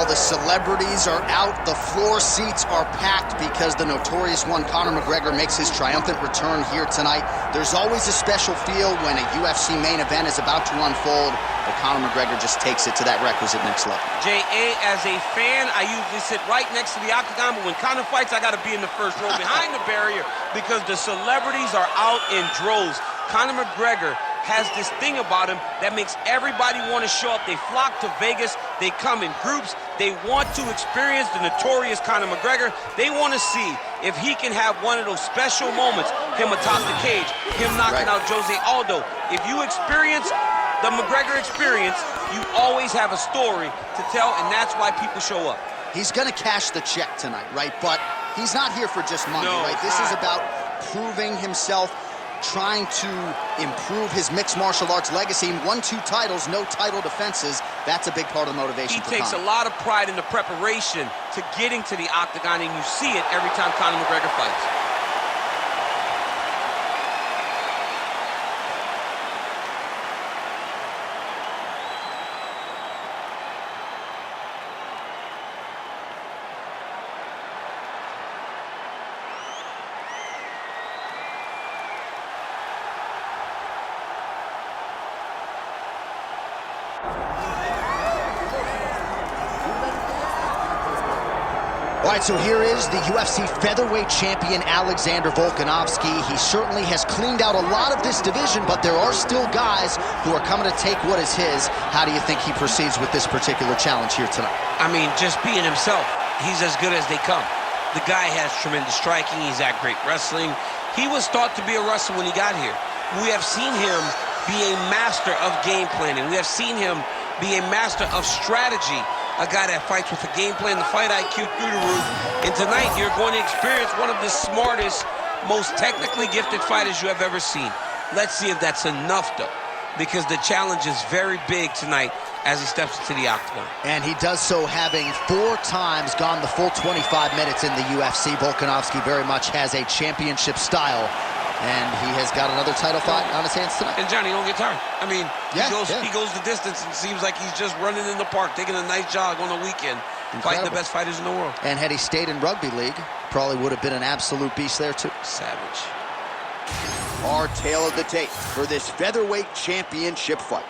All the celebrities are out. The floor seats are packed because the notorious one, Conor McGregor, makes his triumphant return here tonight. There's always a special feel when a UFC main event is about to unfold, but Conor McGregor just takes it to that requisite next level. J.A., as a fan, I usually sit right next to the octagon, but when Conor fights, I got to be in the first row behind the barrier because the celebrities are out in droves. Conor McGregor has this thing about him that makes everybody want to show up. They flock to Vegas. They come in groups. They want to experience the notorious Conor McGregor. They want to see if he can have one of those special moments, him atop the cage, him knocking out Jose Aldo. If you experience the McGregor experience, you always have a story to tell, and that's why people show up. He's going to cash the check tonight, right? But he's not here for just money, no, right? This is about proving himself, trying to improve his mixed martial arts legacy. He won 2 titles, no title defenses. That's a big part of the motivation for Conor. He takes a lot of pride in the preparation to getting to the octagon, and you see it every time Conor McGregor fights. All right, so here is the UFC featherweight champion, Alexander Volkanovski. He certainly has cleaned out a lot of this division, but there are still guys who are coming to take what is his. How do you think he proceeds with this particular challenge here tonight? I mean, just being himself. He's as good as they come. The guy has tremendous striking. He's at great wrestling. He was thought to be a wrestler when he got here. We have seen him be a master of game planning. We have seen him be a master of strategy. A guy that fights with a game plan, the fight IQ through the roof. And tonight, you're going to experience one of the smartest, most technically gifted fighters you have ever seen. Let's see if that's enough, though, because the challenge is very big tonight as he steps into the octagon. And he does so having 4 times gone the full 25 minutes in the UFC. Volkanovski very much has a championship style, and he has got another title fight on his hands tonight. And Johnny, don't get tired. I mean, he goes the distance and seems like he's just running in the park, taking a nice jog on the weekend, fighting the best fighters in the world. And had he stayed in rugby league, probably would have been an absolute beast there too. Savage. Our tale of the tape for this featherweight championship fight.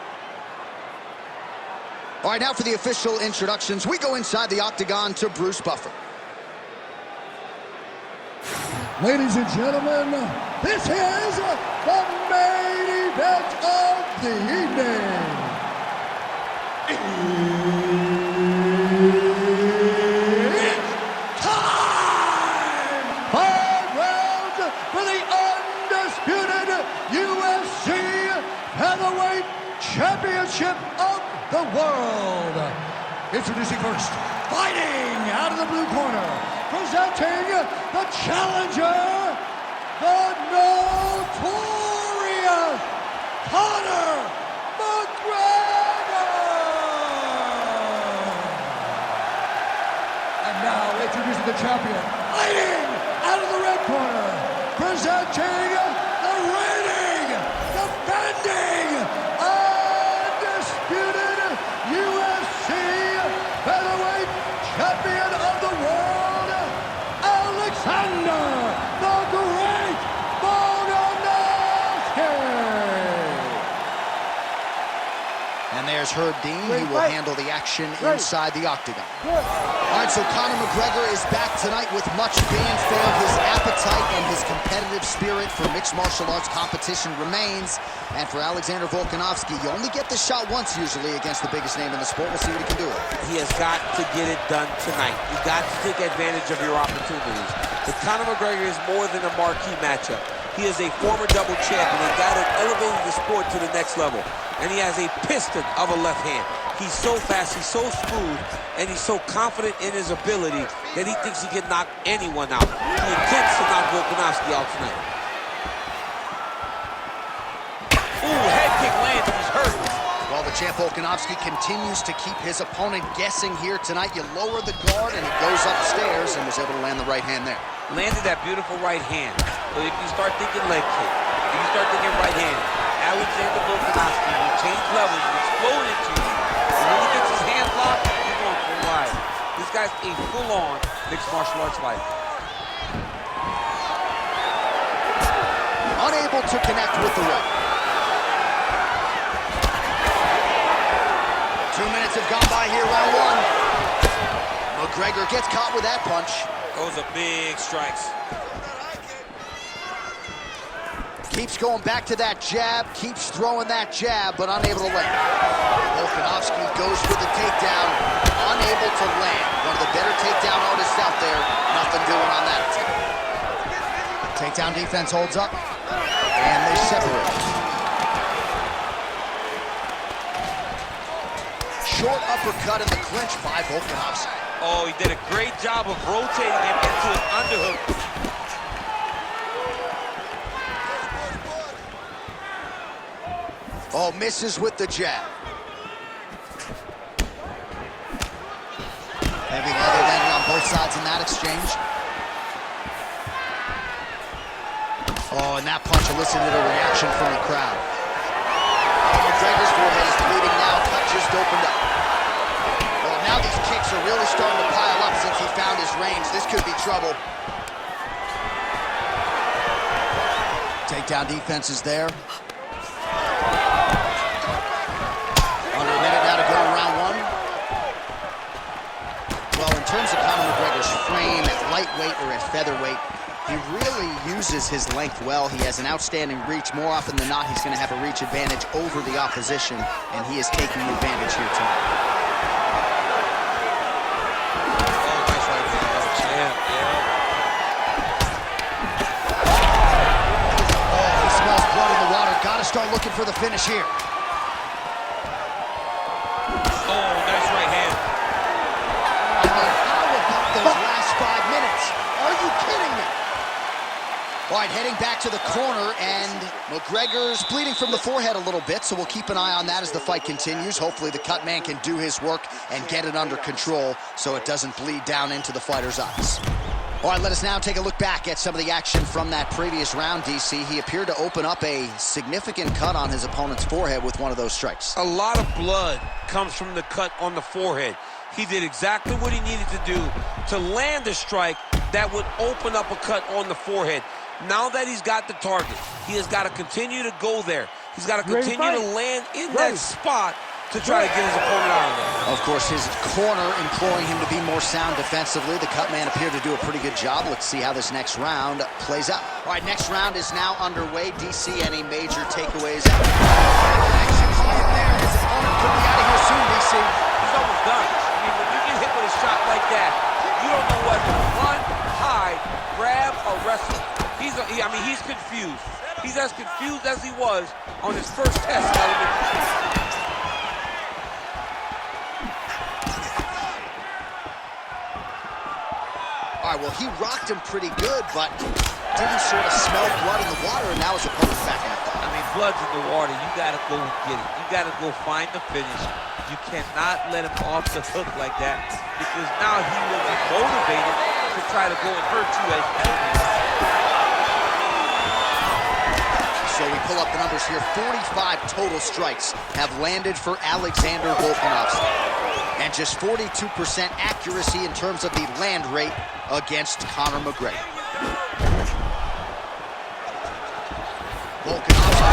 All right, now for the official introductions. We go inside the octagon to Bruce Buffer. Ladies and gentlemen, this is the main event of the evening. It's time! 5 rounds for the undisputed UFC Featherweight Championship of the world. Introducing first, fighting out of the blue corner, presenting the challenger, the notorious Conor McGregor. And now introducing the champion, fighting out of the red corner, presenting the reigning, defending, undisputed UFC featherweight champion of the world, Alexander the Great Volkanovski. And there's Herb Dean. He will handle the action inside the octagon. All right, so Conor McGregor is back tonight with much fanfare. His appetite and his competitive spirit for mixed martial arts competition remains. And for Alexander Volkanovski, you only get the shot once usually against the biggest name in the sport. We'll see what he can do. He has got to get it done tonight. You got to take advantage of your opportunities. But Conor McGregor is more than a marquee matchup. He is a former double champion, a guy that elevated the sport to the next level. And he has a piston of a left hand. He's so fast, he's so smooth, and he's so confident in his ability that he thinks he can knock anyone out. He intends to knock Volkanovski out tonight. Ooh, head kick lands, he's hurt. While the champ Volkanovski continues to keep his opponent guessing here tonight, you lower the guard and he goes upstairs and was able to land the right hand there. Landed that beautiful right hand. But if you start thinking leg kick, if you start thinking right hand, Alexander Volkanovski will change levels, will explode into you. And when he gets his hand locked, he's going for a ride. This guy's a full-on mixed martial arts fighter. Unable to connect with the right. 2 minutes have gone by here, round one. McGregor gets caught with that punch. Those are big strikes. Keeps going back to that jab, keeps throwing that jab, but unable to land. Volkanovski goes for the takedown, unable to land. One of the better takedown artists out there, nothing doing on that. Takedown defense holds up, and they separate. Short uppercut in the clinch by Volkanovski. Oh, he did a great job of rotating him into an underhook. Oh, misses with the jab. Heavy leather landing on both sides in that exchange. Oh, and that punch elicited a reaction from the crowd. McGregor's forehead is bleeding now, cut just opened up. Well, now these kicks are really starting to pile up since he found his range. This could be trouble. Takedown defense is there. Under a minute now to go in round one. Well, in terms of Conor McGregor's frame at lightweight or at featherweight, he really uses his length well. He has an outstanding reach. More often than not, he's going to have a reach advantage over the opposition, and he is taking advantage here tonight. Oh, nice right hand. Champ, Oh, he smells blood in the water. Got to start looking for the finish here. Oh, nice right hand. I mean, how about those last 5 minutes? Are you kidding me? All right, heading back to the corner, and McGregor's bleeding from the forehead a little bit, so we'll keep an eye on that as the fight continues. Hopefully the cut man can do his work and get it under control so it doesn't bleed down into the fighter's eyes. All right, let us now take a look back at some of the action from that previous round, DC. He appeared to open up a significant cut on his opponent's forehead with one of those strikes. A lot of blood comes from the cut on the forehead. He did exactly what he needed to do to land a strike that would open up a cut on the forehead. Now that he's got the target, he has got to continue to go there. He's got to continue to land in that spot to try to get his opponent out of there. Of course, his corner imploring him to be more sound defensively. The cut man appeared to do a pretty good job. Let's see how this next round plays out. All right, next round is now underway. DC, any major takeaways? Action's in there. His opponent could be out of here soon, DC. He's almost done. I mean, when you get hit with a shot like that, you don't know whether to run, hide, grab, or wrestle. He's confused. He's as confused as he was on his first test. All right, well, he rocked him pretty good, but didn't sort of smell blood in the water, and now his opponent's back in the fight. I mean, blood's in the water. You got to go get it. You got to go find the finish. You cannot let him off the hook like that, because now he will be motivated to try to go and hurt you as well. So we pull up the numbers here. 45 total strikes have landed for Alexander Volkanovski. And just 42% accuracy in terms of the land rate against Conor McGregor. Volkanovski.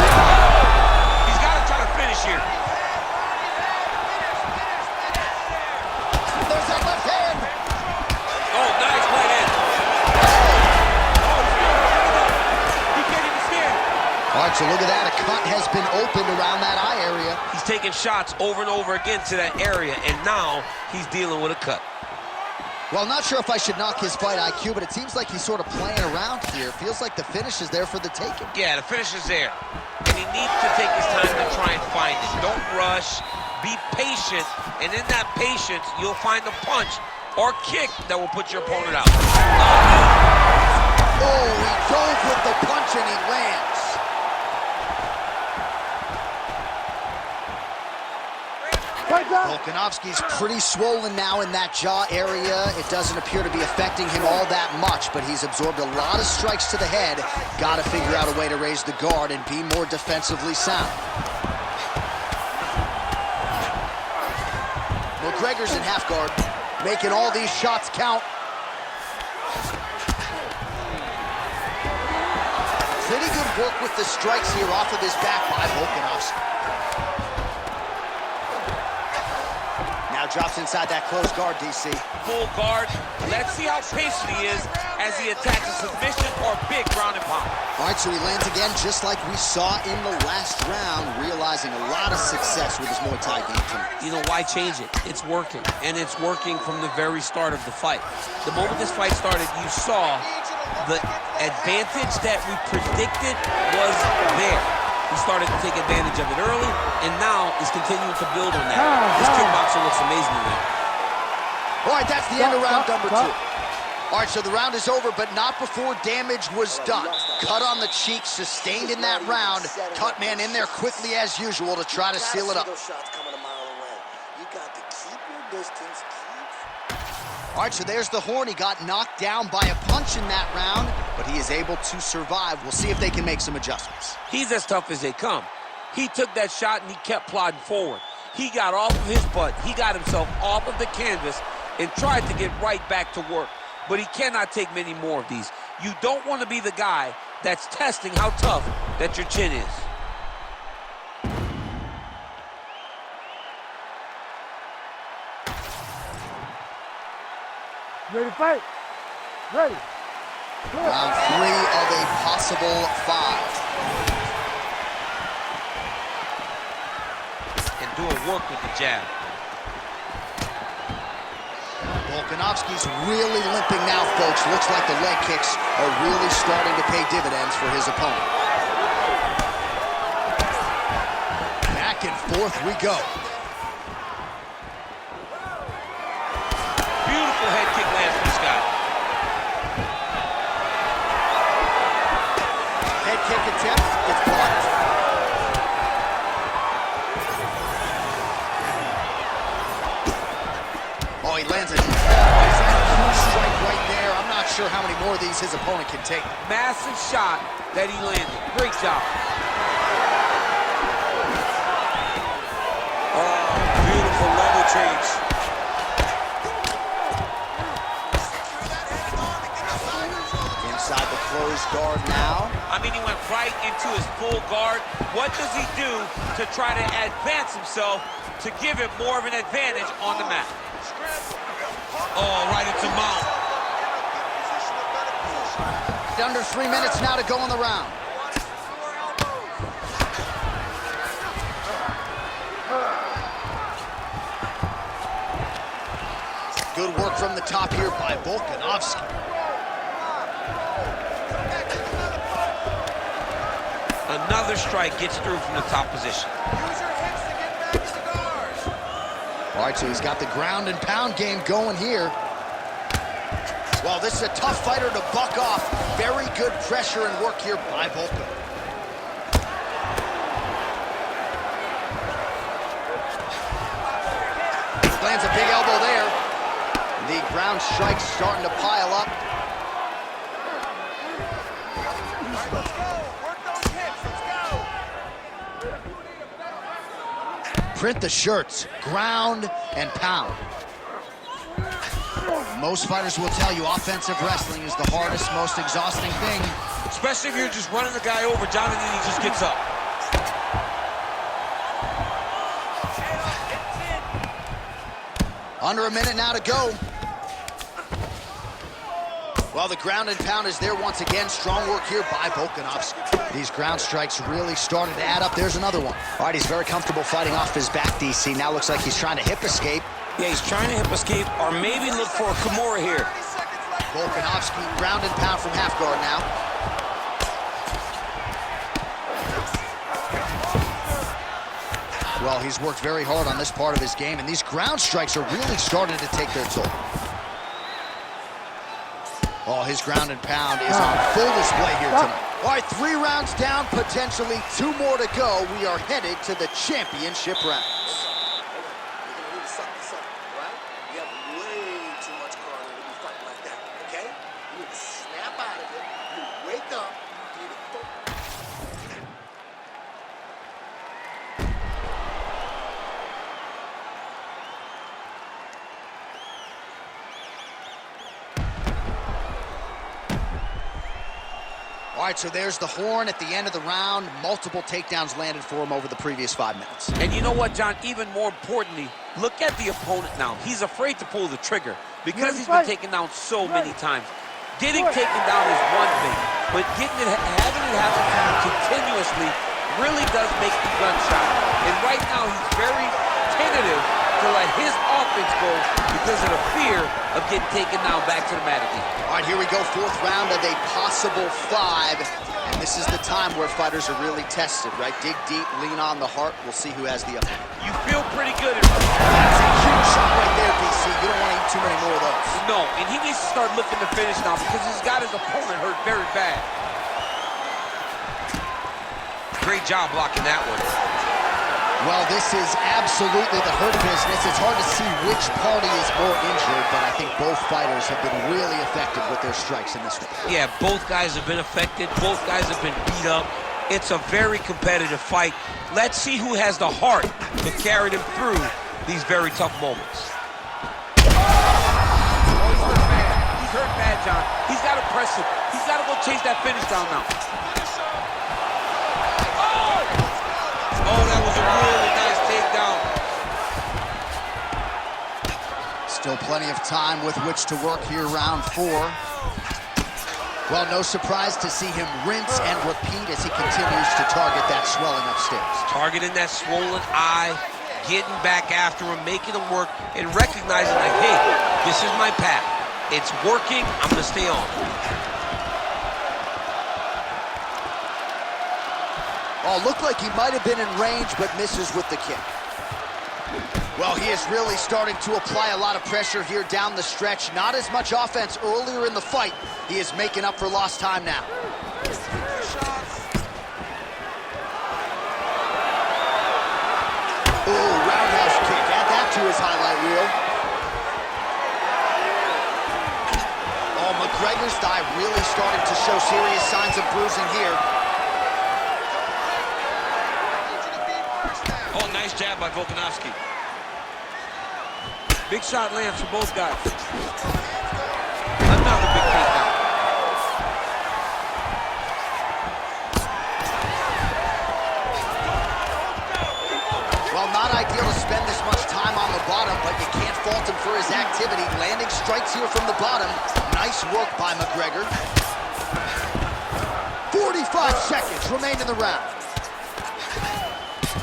He's got to try to finish here. There's that left hand. Oh, nice right hand. He can't even stand. All right, so look at that. A cut has been opened around that eye area. He's taking shots over and over again to that area, and now he's dealing with a cut. Well, not sure if I should knock his fight IQ, but it seems like he's sort of playing around here. Feels like the finish is there for the taking. Yeah, the finish is there. And he needs to take his time to try and find it. Don't rush. Be patient. And in that patience, you'll find a punch or kick that will put your opponent out. Oh, he dove with the punch and he lands. Volkanovski's pretty swollen now in that jaw area. It doesn't appear to be affecting him all that much, but he's absorbed a lot of strikes to the head. Got to figure out a way to raise the guard and be more defensively sound. McGregor's in half guard. making all these shots count. Pretty good work with the strikes here off of his back by Volkanovski. Now drops inside that close guard, DC. Full guard. Let's see how patient he is as he attacks a submission or big ground and pound. All right, so he lands again just like we saw in the last round, realizing a lot of success with his Muay Thai game tonight. You know, why change it? It's working, and it's working from the very start of the fight. The moment this fight started, you saw the advantage that we predicted was there. He started to take advantage of it early, and now is continuing to build on that. This kickboxer looks amazing tonight. All right, that's the end of round number 2. All right, so the round is over, but not before damage was done. Cut on the cheek, sustained in that round. Cut man in there quickly as usual to try to seal it up. All right, so there's the horn. He got knocked down by a punch in that round, but he is able to survive. We'll see if they can make some adjustments. He's as tough as they come. He took that shot and he kept plodding forward. He got off of his butt. He got himself off of the canvas and tried to get right back to work. But he cannot take many more of these. You don't want to be the guy that's testing how tough that your chin is. Ready to fight? Ready. Round 3 of a possible 5. And doing work with the jab. Volkanovski's really limping now, folks. Looks like the leg kicks are really starting to pay dividends for his opponent. Back and forth we go. Beautiful head kick lands from this guy. Head kick attempt, it's blocked. Oh, he lands a strike right there. I'm not sure how many more of these his opponent can take. Massive shot that he landed. Great job. Oh, beautiful level change. Inside the closed guard now. I mean, he went right into his full guard. What does he do to try to advance himself to give him more of an advantage on the mat? Oh, right into mount. Under 3 minutes now to go in the round. Good work from the top here by Volkanovski. Another strike gets through from the top position. All right, so he's got the ground and pound game going here. Well, this is a tough fighter to buck off. Very good pressure and work here by Volka. Lands a big elbow there. The ground strikes starting to pile up. Let's go. Work those hips. Let's go. Print the shirts. Ground and pound. Most fighters will tell you offensive wrestling is the hardest, most exhausting thing. Especially if you're just running the guy over, Jonathan, he just gets up. Under a minute now to go. Well, the ground and pound is there once again. Strong work here by Volkanovski. These ground strikes really started to add up. There's another one. All right, he's very comfortable fighting off his back, DC. Now looks like he's trying to hip escape. Yeah, he's trying to hip escape or maybe look for a Kimura here. Volkanovski ground and pound from half guard now. Well, he's worked very hard on this part of his game, and these ground strikes are really starting to take their toll. Oh, his ground and pound is on full display here tonight. All right, 3 rounds down, potentially 2 more to go. We are headed to the championship rounds. All right, so there's the horn at the end of the round. Multiple takedowns landed for him over the previous 5 minutes. And you know what, John? Even more importantly, look at the opponent now. He's afraid to pull the trigger because he's been taken down so many times. Getting taken down is one thing, but having it happen to you continuously really does make you gun shy. And right now, he's very tentative to let his offense go because of the fear of getting taken down back to the mat again. All right, here we go, 4th round of a possible 5. And this is the time where fighters are really tested, right? Dig deep, lean on the heart. We'll see who has the upper hand. You feel pretty good. That's a huge shot right there, DC. You don't want to eat too many more of those. No, and he needs to start looking to finish now because he's got his opponent hurt very bad. Great job blocking that one. Well, this is absolutely the hurt business. It's hard to see which party is more injured, but I think both fighters have been really effective with their strikes in this one. Yeah, both guys have been affected. Both guys have been beat up. It's a very competitive fight. Let's see who has the heart to carry them through these very tough moments. Oh, he's hurt bad. He's hurt bad, John. He's got to press him. He's got to go chase that finish down now. Oh, that was a really nice takedown. Still plenty of time with which to work here, round 4. Well, no surprise to see him rinse and repeat as he continues to target that swelling upstairs. Targeting that swollen eye, getting back after him, making him work, and recognizing like, hey, this is my path. It's working, I'm gonna stay on. Oh, looked like he might have been in range, but misses with the kick. Well, he is really starting to apply a lot of pressure here down the stretch. Not as much offense earlier in the fight. He is making up for lost time now. Oh, roundhouse kick. Add that to his highlight reel. Oh, McGregor's thigh really starting to show serious signs of bruising here. Oh, nice jab by Volkanovski. Big shot lands for both guys. Another big takedown. Well, not ideal to spend this much time on the bottom, but you can't fault him for his activity. Landing strikes here from the bottom. Nice work by McGregor. 45 seconds remain in the round.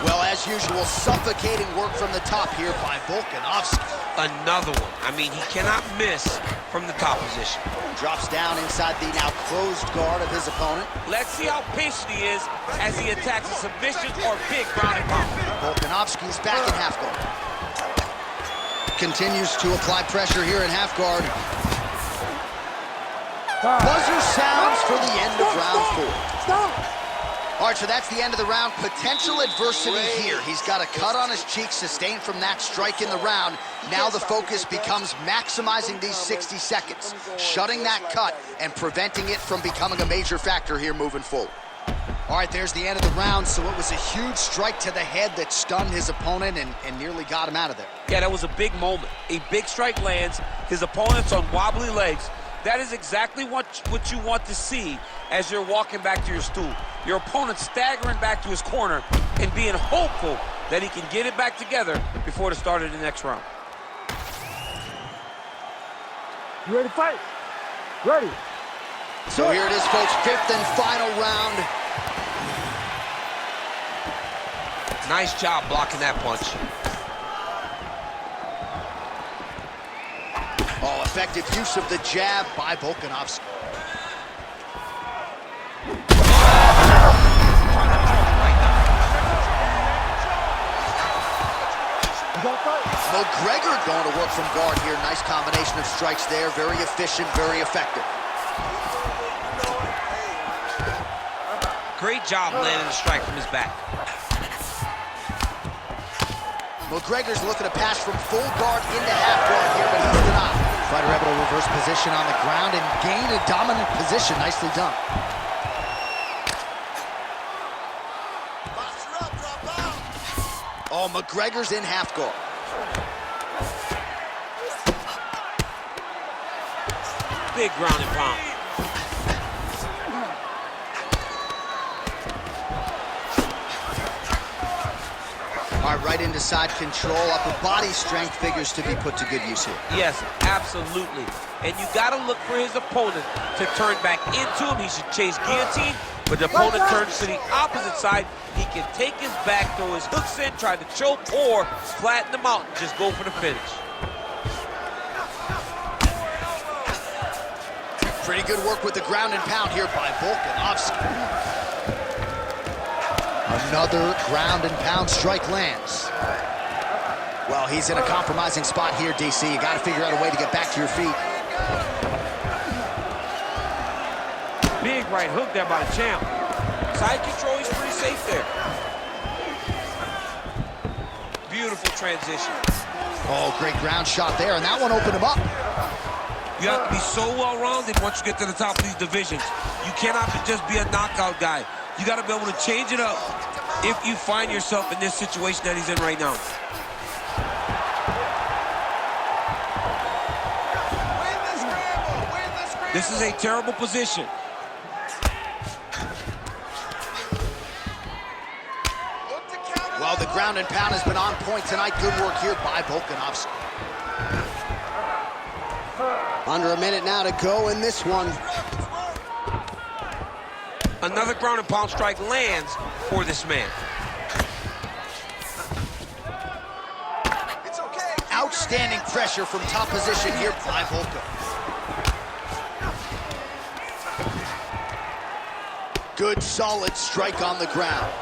Well, as usual, suffocating work from the top here by Volkanovski. Another one. I mean, he cannot miss from the top position. Drops down inside the now closed guard of his opponent. Let's see how patient he is as he attacks a submission or big ground and pound. Volkanovski's back in half guard. Continues to apply pressure here in half guard. Buzzer sounds for the end of round 4. Stop! All right, so that's the end of the round. Potential adversity here. He's got a cut on his cheek sustained from that strike in the round. Now the focus becomes maximizing these 60 seconds, shutting that cut and preventing it from becoming a major factor here moving forward. All right, there's the end of the round. So it was a huge strike to the head that stunned his opponent and nearly got him out of there. Yeah, that was a big moment. A big strike lands. His opponent's on wobbly legs. That is exactly what you want to see as you're walking back to your stool. Your opponent staggering back to his corner and being hopeful that he can get it back together before the start of the next round. You ready to fight? Ready. So here it is, folks, 5th and final round. Nice job blocking that punch. Oh, effective use of the jab by Volkanovski. McGregor going to work from guard here. Nice combination of strikes there. Very efficient, very effective. Great job landing the strike from his back. McGregor's looking to pass from full guard into half guard here, but he's denied. Fighter able to reverse position on the ground and gain a dominant position. Nicely done. Oh, McGregor's in half guard. Big ground and pound. Got right into side control. Upper body strength figures to be put to good use here. Yes, absolutely. And you got to look for his opponent to turn back into him. He should chase guillotine, but the opponent turns to the opposite side. He can take his back, throw his hooks in, try to choke, or flatten him out and just go for the finish. Pretty good work with the ground and pound here by Volkanovski. Another ground and pound strike lands. Well, he's in a compromising spot here, DC. You got to figure out a way to get back to your feet. Big right hook there by the champ. Side control, he's pretty safe there. Beautiful transition. Oh, great ground shot there, and that one opened him up. You have to be so well-rounded once you get to the top of these divisions. You cannot just be a knockout guy. You got to be able to change it up if you find yourself in this situation that he's in right now. This is a terrible position. Well, the ground and pound has been on point tonight. Good work here by Volkanovski. Under a minute now to go in this one. Another ground and pound strike lands for this man. It's okay. Outstanding pressure from top position here by Volka. Good, solid strike on the ground.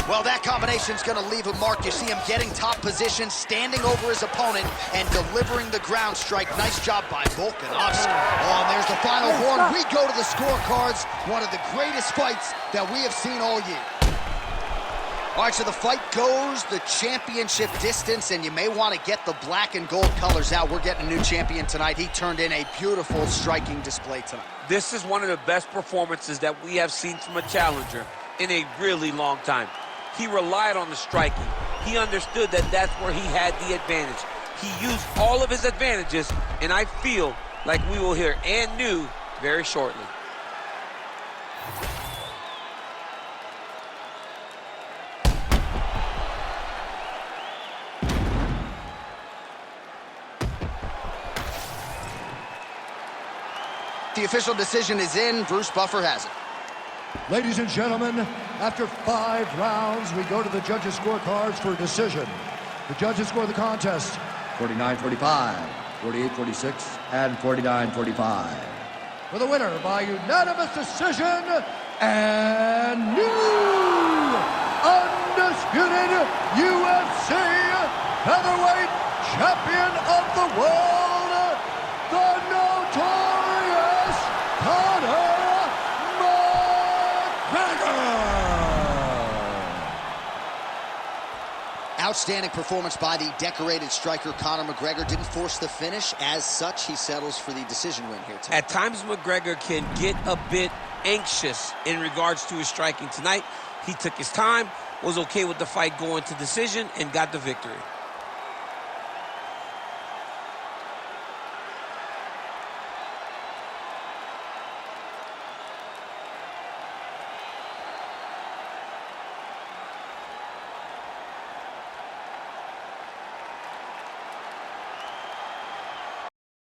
Well, that combination's going to leave a mark. You see him getting top position, standing over his opponent, and delivering the ground strike. Nice job by Volkanovski. Oh, and there's the final horn. We go to the scorecards. One of the greatest fights that we have seen all year. All right, so the fight goes the championship distance, and you may want to get the black and gold colors out. We're getting a new champion tonight. He turned in a beautiful striking display tonight. This is one of the best performances that we have seen from a challenger in a really long time. He relied on the striking. He understood that that's where he had the advantage. He used all of his advantages, and I feel like we will hear and new very shortly. The official decision is in. Bruce Buffer has it. Ladies and gentlemen, after 5 rounds, we go to the judges' scorecards for a decision. The judges score the contest 49-45, 48-46, and 49-45. For the winner by unanimous decision, and new undisputed UFC featherweight champion of the world, the notorious Conor Outstanding performance by the decorated striker Conor McGregor. Didn't force the finish. As such, he settles for the decision win here tonight. At times, McGregor can get a bit anxious in regards to his striking. Tonight, he took his time, was okay with the fight going to decision, and got the victory.